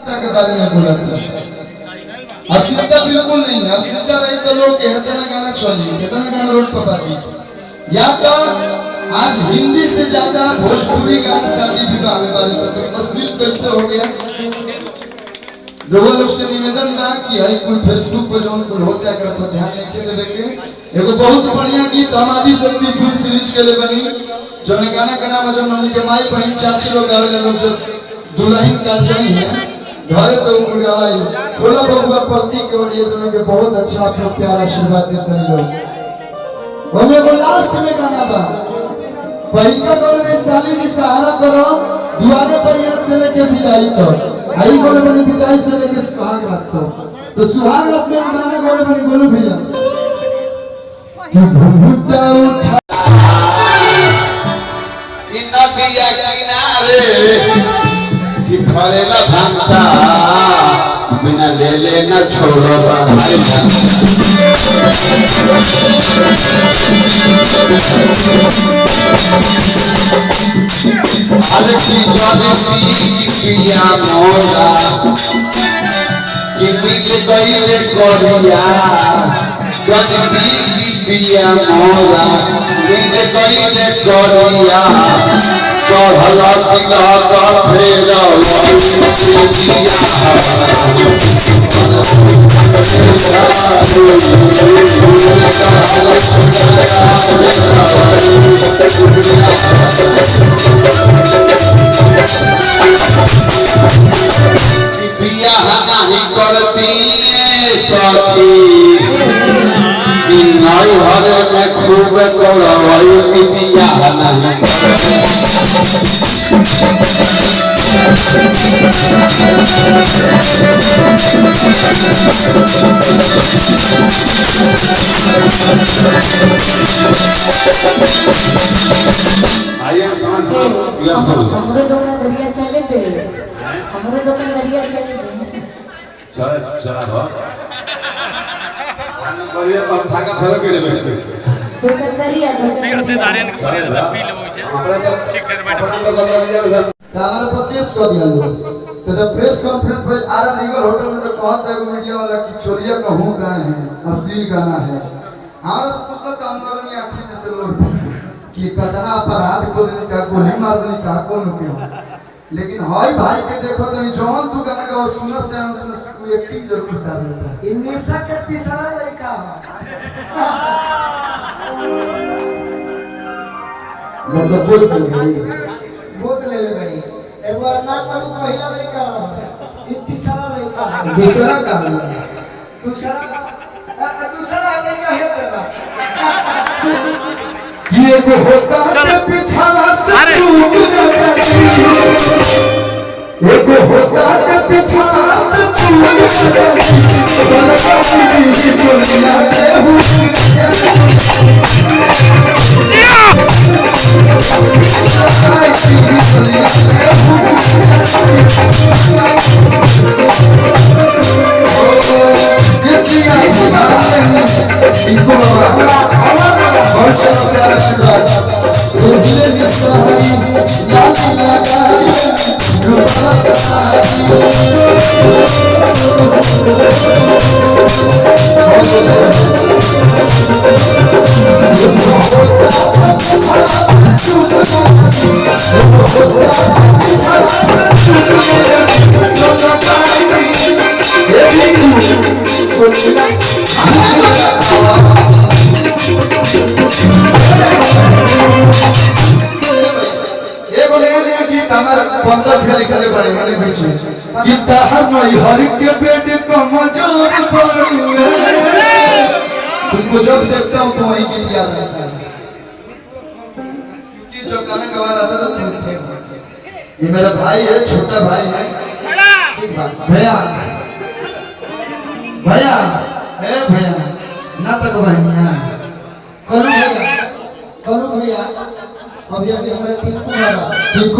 के बारे में बोला था। अश्लीलता बिल्कुल नहीं है। अश्लीलता रही तो लोग कहते ना गाना चली, कहते ना गाना रोड पर बाजी। या तो आज हिंदी से ज्यादा भोजपुरी गाना शादी विवाह में बाजता, तो अश्लील कैसे हो गया? लोगों लोग से निवेदन बा कि हई कुल फेसबुक पे जौन कुल होता कर पर ध्यान नहीं देवे के। एगो बहुत बढ़िया गीत हमारी शक्ति फिल्म सीरीज के लिए बनी, जो गाना का नाम है जो हमनी के माई बहन चाची लोग आवेला लोग जो दुल्हन का जई है घरे तो ऊपर गवाई बोला बबुआ पति के ओरिए दोनों के बहुत अच्छा आपको प्यार आशीर्वाद देते हैं लोग। हमें वो लास्ट में गाना बा पहिका गोल में साली की सहारा करो दुआरे पर याद से लेके विदाई तक आई गोल बनी विदाई से लेके सुहाग रात तक। तो सुहाग रात में गाना गोल बनी बोलो भैया कि घुंघटा उठा कि नदिया किनारे कि फरेला भांता बिना ले ले न छोड़ो भाई अरे की जादसी पिया मोरा कि मिल गईले कोरिया जादसी पिया मोरा मिल गईले कोरिया चढ़ला दिला का फेरा बियाह नहीं करती सखी नई घर में खूब करवाई बियाह नहीं हमरे दुकानदारिया चले थे हमरे दुकानदारिया चले थे चला चला हो बढ़िया पंथा का फल के ले दुकानदारिया ते दारियन के बढ़िया से पी लेबो छे ठीक से बैठ हमारे प्रदेश को दिया लोग तो जब प्रेस कॉन्फ्रेंस पे आरा लीगल होटल में तो कहता है मीडिया वाला कि चोरिया कहूं गए हैं अश्लील गाना है हमारा पुस्तक का हम लोगों ने आखिर में से लोग कि कतना अपराध को दिन का गोली मार दिन का कौन क्यों। लेकिन हाय भाई के देखो तो जौन तू गाना का सुनने से तू एक्टिंग जरूर कर लेता है। इनमें से के तीसरा लड़का मतलब बोल गोद ले ले बड़ी एगो ना करू पहला लड़का ई तीसरा लड़का दूसरा का दूसरा लड़का है तेरा ये को होता है पीछा से चूक न जाती ये को होता है पीछा से चूक न जाती बलवासी की चोलियां ले हूं तुमको जब देखता हूँ तो वही गीत याद आता है क्योंकि जो गाना गवा रहा था तो तुम थे। ये मेरा भाई है छोटा भाई है भैया भैया है भैया ना तक भाई करू भैया अभी हमारे टिंकू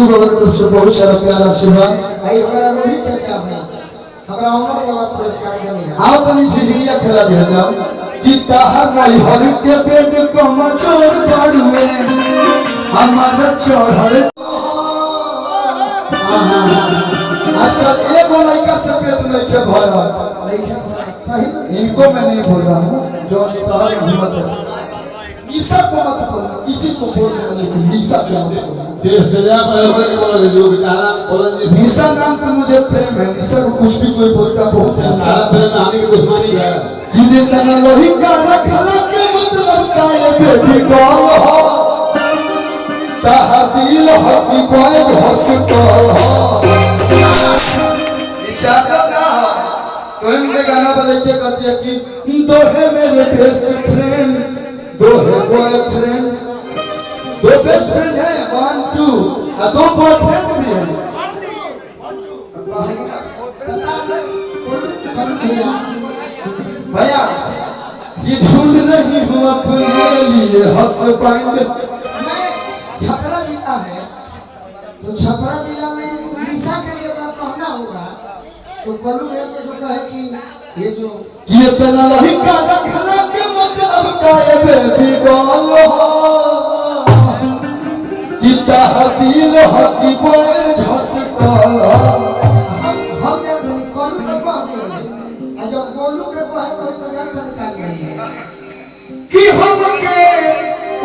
बाबा की तरफ से बहुत सारा प्यार आशीर्वाद आई हमारा रोहित चाचा भाई हमारा अमर बाबा पुरस्कार देने आओ तो नीचे झिझिया खेला दिया जाओ कि ताहर नहीं हर के पेट को मचोर पड़ुए हमारा चढ़ल आज आजकल एगो लड़का से पेट में के भरा सही इनको मैं नहीं बोल रहा हूँ जो शहर में हिम्मत है ईसा को मत बोलना किसी को बोलने वाले लेकिन ईसा को मत बोलना ईसा नाम से मुझे प्रेम है ईसा को कुछ भी कोई बोलता बहुत जिन्हें तना लोही का रखला के मतलब का ये बेबी डॉल हो दिल हो कि बॉय हॉस्पिटल हो इजाजत ना हो तो इनके गाना बजाते कहती है कि दो है मेरे बेस्ट फ्रेंड दो है बॉयफ्रेंड दो बेस्ट फ्रेंड है 1 2 और दो बॉयफ्रेंड भी है भैया ये ढूंढ रही हूँ अपने लिए हस्बैंड छपरा जिला है तो छपरा जिला में निशा के लिए अगर कहना होगा तो कलू है तो जो कहे कि ये जो ये तना लोही का रखला के मतलब का ये बेबी डॉल हो कि दिल हो कि बॉय हॉस्पिटल हम जब कलू तो कह दिए अच्छा गोलू के कहे कोई तो जब तक का गई है कि हमके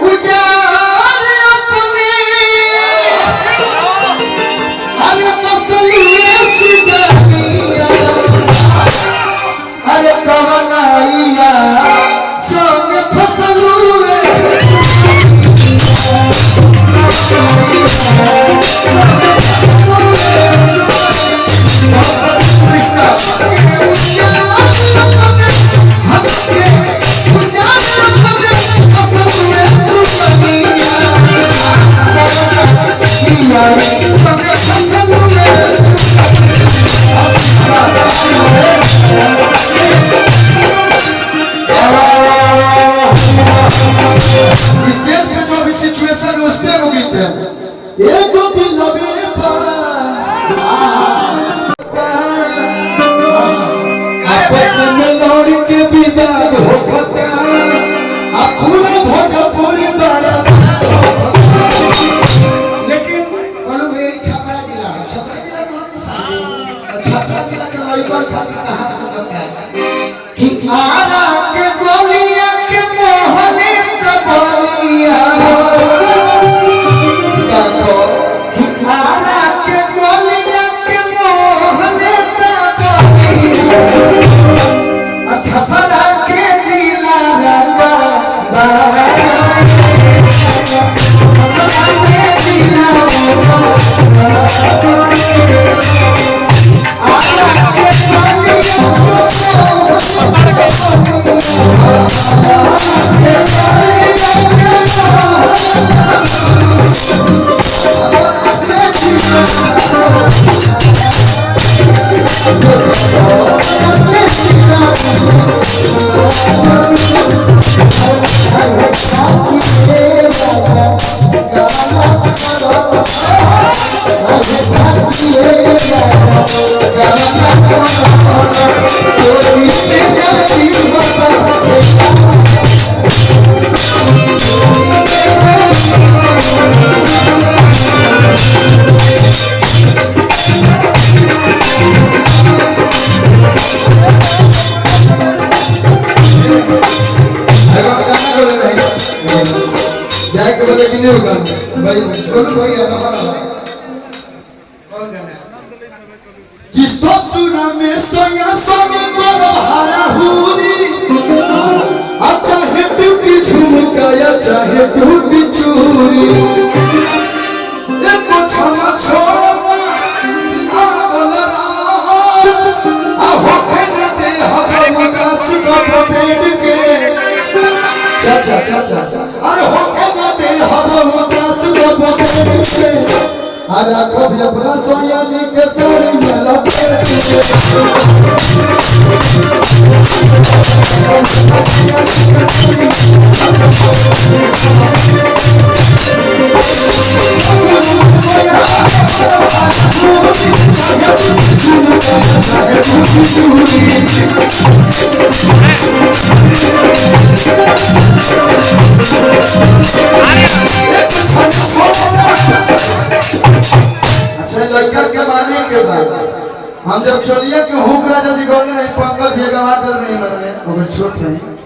उजाड़ अपने अरे मसलिए सुगनिया अरे कवनाइया संग फसलुए स्टेज पे जो भी सिचुएशन उस पे होगी एक दो दिन लबे आपस में लड़ के विवाद हो खता अब पूरा भोजपुरी बारा लेकिन कलू है छपरा जिला में होती सासू छपरा जिला के लड़का खातिर कहां सुनता है कि आरा के गोलियां के मोहने कबलिया देखो कि आरा के गोलियां के मोहने कबलिया अच्छा फरा के जिला रवा भाई कि ससुर में सोया सोने को भाला हुरी अच्छा है ब्यूटी झुमका या चाहे ब्यूटी चूरी देखो छमा छोड़ा आ हो के दे हम उदास को पेट के चा अरे हो के दे हम उदास को पेट के अरे कभी अपना सोया जी के सारी में लपेट अच्छा लड़का के माने के बाद हम जब चलिए के हुक राजा जी गौले रहे पंकज भी गवा कर रही मरने मगर छोट रही